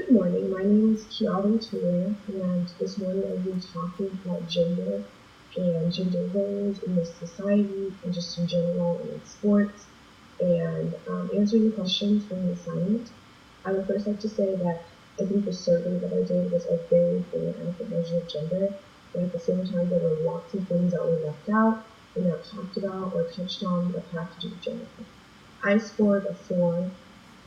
Good morning, my name is Kiara Taylor, and this morning I'll be talking about gender and gender roles in this society and just in general and in sports, and answering the questions from the assignment. I would first like to say that I think the survey that I did was a very full and adequate measure of gender, but at the same time there were lots of things that were left out and not talked about or touched on that had to do with gender. I scored a 4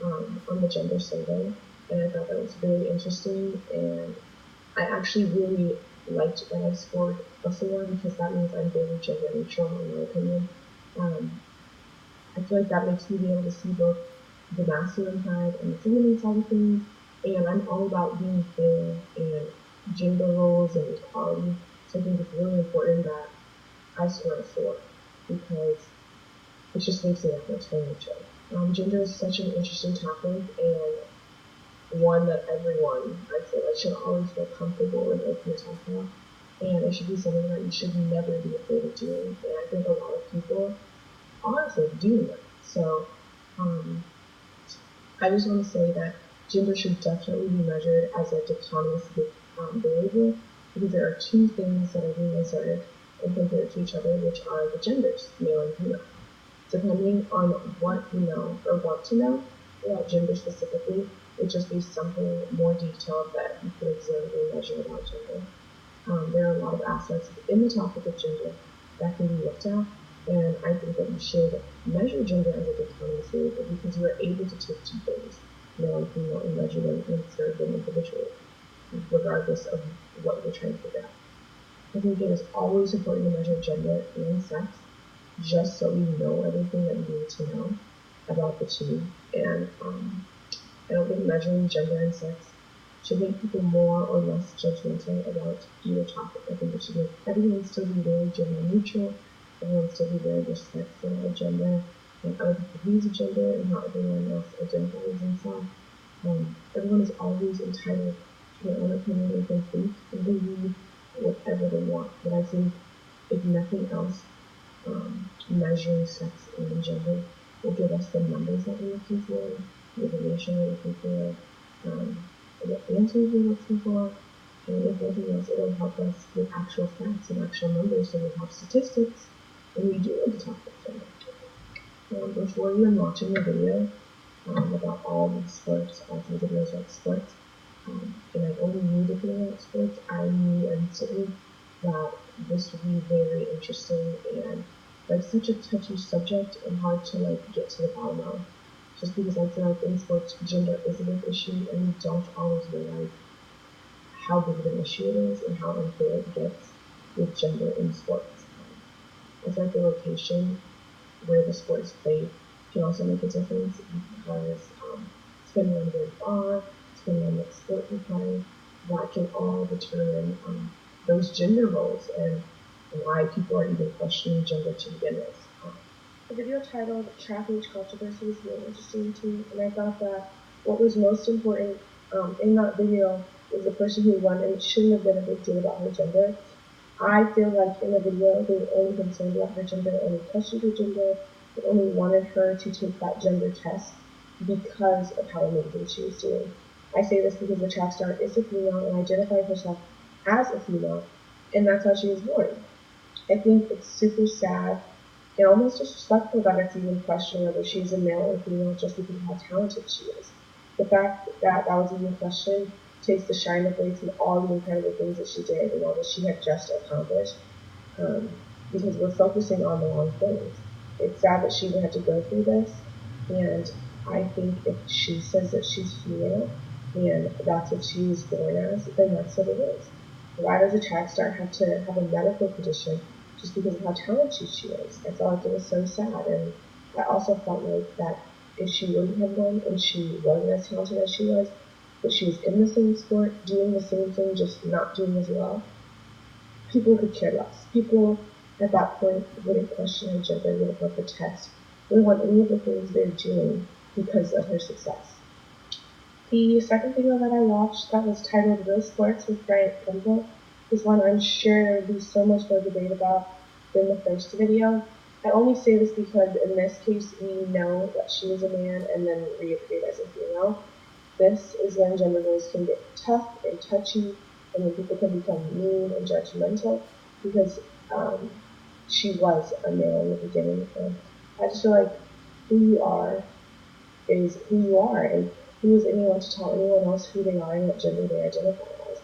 on the gender survey, and I thought that was very interesting, and I actually really liked that I scored a 4 because that means I'm very gender neutral in my opinion. I feel like that makes me be able to see both the masculine side and the feminine side of things, and I'm all about being fair and gender roles and equality, so I think it's really important that I scored a 4 because it just makes me that much more neutral. Gender is such an interesting topic and one that everyone, I feel like, should always feel comfortable and open to talk about. And it should be something that you should never be afraid of doing. And I think a lot of people are afraid of doing it. So I just want to say that gender should definitely be measured as a autonomous variable because there are two things that are being inserted and compared to each other, which are the genders, male and female. Depending on what you know or want to know about gender specifically, it would just be something more detailed that you could observe and measure about gender. There are a lot of aspects in the topic of gender that can be looked at, and I think that you should measure gender as a autonomous variable because you are able to take two things, male and female, and measure them and observe them individually, regardless of what you're trying to figure out. I think it is always important to measure gender and sex just so we know everything that we need to know about the two. And I don't think measuring gender and sex should make people more or less judgmental about either topic. I think it should make everyone still be very gender neutral, everyone still be very respectful of gender and other people's views of gender and how everyone else identifies themselves. Everyone is always entitled to their own opinion and can think and believe whatever they want. But I think if nothing else, measuring sex and gender will give us the numbers that we're looking for, the information we're looking for, the answers we're looking for, and if nothing else, it'll help us with actual facts and actual numbers, so we have statistics, and we do want to talk about gender. Before even watching the video about all the sports, all the videos about sports, and I only knew the video about sports, I knew instantly that this would be very interesting and like such a touchy subject and hard to like get to the bottom of. Just because I feel like in sports gender is a big issue and we don't always realize how big of an issue it is and how unfair it gets with gender in sports. I feel like the location where the sport is played can also make a difference because depending on where you are, depending on what sport you play, that can all determine those gender roles and why people are even questioning gender to begin with. The video titled Track Age Controversy was really interesting to me, and I thought that what was most important in that video was the person who won, and it shouldn't have been a big deal about her gender. I feel like in the video they were only concerned about her gender, only questioned her gender, they only wanted her to take that gender test because of how amazing she was doing. I say this because the track star is a female and identified herself as a female, and that's how she was born. I think it's super sad and almost disrespectful that it's even questioned whether she's a male or female just because of how talented she is. The fact that that was even questioned takes the shine away from all the incredible things that she did and all that she had just accomplished, because we're focusing on the wrong things. It's sad that she even had to go through this, and I think if she says that she's female and that's what she was born as, then that's what it is. Why does a track star have to have a medical condition just because of how talented she is? I felt like it was so sad, and I also felt like that if she wouldn't have won and she wasn't as talented as she was, but she was in the same sport, doing the same thing, just not doing as well, people could care less. People at that point wouldn't question her gender, wouldn't want the test, wouldn't want any of the things they're doing because of her success. The second video that I watched that was titled Real Sports with Bryant Gumbel is one I'm sure there would be so much more debate about than the first video. I only say this because in this case we know that she was a man and then reappeared as a female. This is when gender roles can get tough and touchy, and when people can become mean and judgmental, because she was a male in the beginning. And I just feel like who you are is who you are, and who is anyone to tell anyone else who they are and what gender they identify as.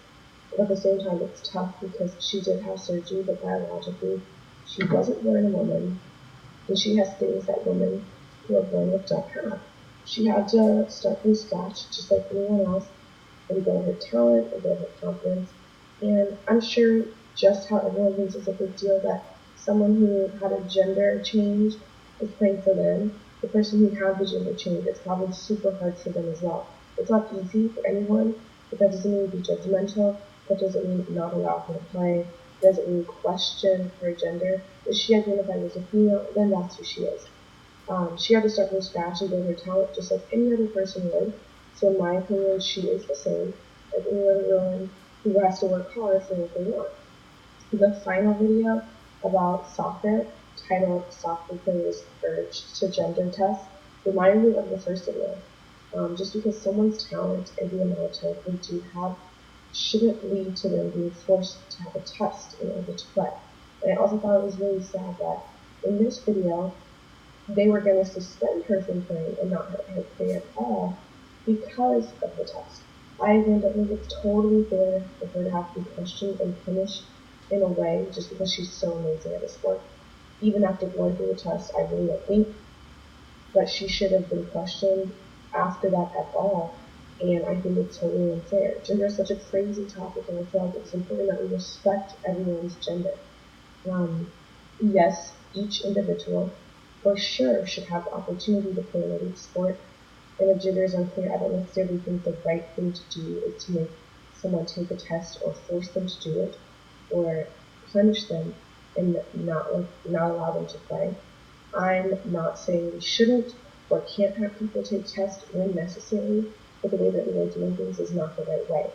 But at the same time, it's tough because she did have surgery, but biologically, she wasn't born a woman, and she has things that women who are born with don't have. She had to start from scratch, just like anyone else, and build her talent and build her confidence. And I'm sure just how everyone thinks it's a big deal that someone who had a gender change is praying for them, the person who had the gender change, it's probably super hard for them as well. It's not easy for anyone, but that doesn't mean to be judgmental. That doesn't mean not allow her to play. It doesn't mean question her gender. If she identified as a female, then that's who she is. She had to start from scratch and build her talent just like any other person would. So in my opinion, she is the same as any other woman who has to work hard for what they want. The final video about soccer, titled Soccer Players Urged to Gender Test, reminded me of the first video. Just because someone's talent and the amount of talent they do have shouldn't lead to them being forced to have a test in order to play. And I also thought it was really sad that in this video, they were going to suspend her from playing and not let her play at all because of the test. I again don't think it's totally fair for her to have to be questioned and punished in a way just because she's so amazing at a sport. Even after going through the test, I really don't think that she should have been questioned after that at all. And I think it's totally unfair. Gender is such a crazy topic, and I feel like it's important that we respect everyone's gender. Yes, each individual for sure should have the opportunity to play an elite sport. And if gender is unclear, I don't necessarily think the right thing to do is to make someone take a test or force them to do it or punish them and not allow them to play. I'm not saying we shouldn't or can't have people take tests when necessary, but the way that we are doing things is not the right way.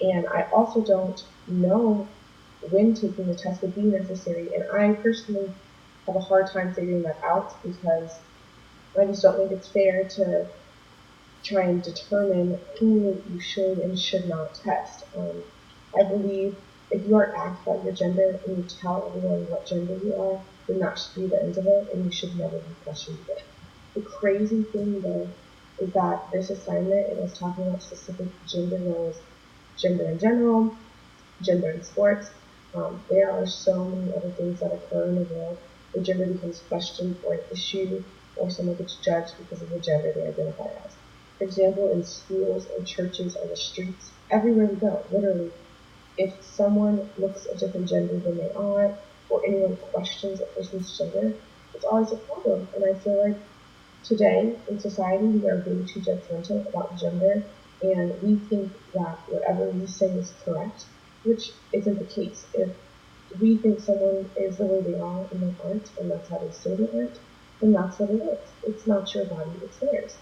And I also don't know when taking the test would be necessary, and I personally have a hard time figuring that out because I just don't think it's fair to try and determine who you should and should not test. I believe if you are asked about your gender and you tell everyone what gender you are, then that should be the end of it, and you should never be questioned again. The crazy thing, though, is that this assignment, it was talking about specific gender roles, gender in general, gender in sports. There are so many other things that occur in the world where gender becomes questioned or an issue, or someone gets judged because of the gender they identify as. For example, in schools and churches or the streets, everywhere we go, literally, if someone looks a different gender than they are, or anyone questions a person's gender, it's always a problem. And I feel like today in society we are way too judgmental about gender, and we think that whatever we say is correct, which isn't the case. If we think someone is the way they are and they aren't, and that's how they say they aren't, then that's what it is. It's not your body, it's theirs.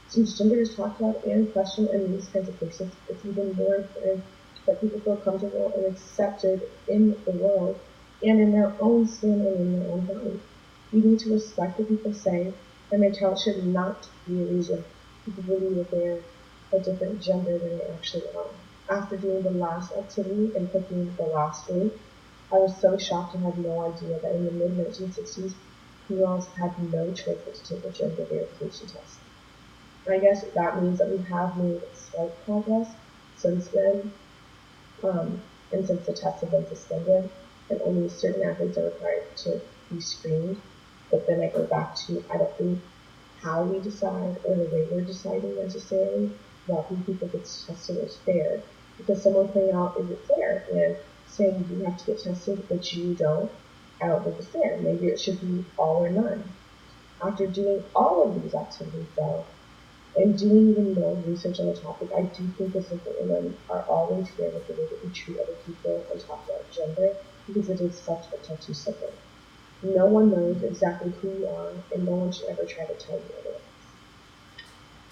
Since gender is talked about and questioned in these kinds of cases, it's even more important that people feel comfortable and accepted in the world and in their own skin and in their own body. We need to respect what people say, and their talent should not be a reason people believe that they're a different gender than they actually are. After doing the last activity and picking the last week, I was so shocked and had no idea that in the mid-1960s, females had no choice but to take a gender verification test. I guess that means that we have made slight progress since then, and since the tests have been suspended, and only certain athletes are required to be screened. But then I go back to, I don't think how we decide or the way we're deciding necessarily about who people get tested is fair. Because someone pointing out, is it fair? And saying you have to get tested, but you don't, I don't think it's fair. Maybe it should be all or none. After doing all of these activities, though, and doing even more research on the topic, I do think it's important that we are always fair with the way that we treat other people and talk about gender, because it is such a touchy subject. No one knows exactly who you are, and no one should ever try to tell you otherwise.